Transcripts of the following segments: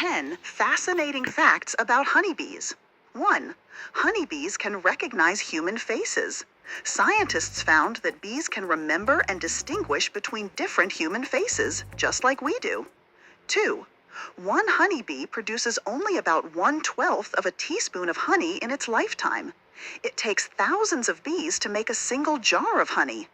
10 fascinating facts about honeybees. 1. Honeybees can recognize human faces. Scientists found that bees can remember and distinguish between different human faces, just like we do. 2. One honeybee produces only about 1/12 of a teaspoon of honey in its lifetime. It takes thousands of bees to make a single jar of honey.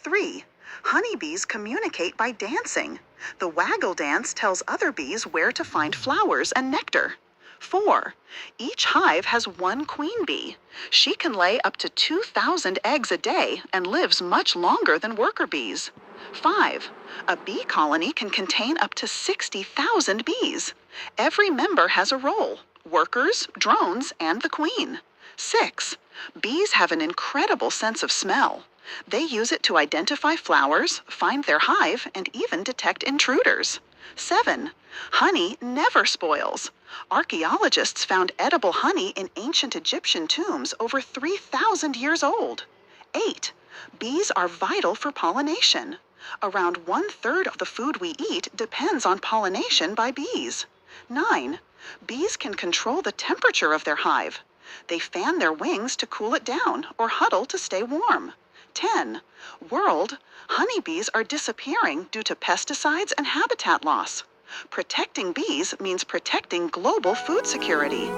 3. Honeybees communicate by dancing. The waggle dance tells other bees where to find flowers and nectar. 4. Each hive has one queen bee. She can lay up to 2,000 eggs a day and lives much longer than worker bees. 5. A bee colony can contain up to 60,000 bees. Every member has a role: workers, drones, and the queen. 6. Bees have an incredible sense of smell. They use it to identify flowers, find their hive, and even detect intruders. 7. Honey never spoils. Archaeologists found edible honey in ancient Egyptian tombs over 3,000 years old. 8. Bees are vital for pollination. Around 1/3 of the food we eat depends on pollination by bees. 9. Bees can control the temperature of their hive. They fan their wings to cool it down or huddle to stay warm. 10. World, honeybees are disappearing due to pesticides and habitat loss. Protecting bees means protecting global food security.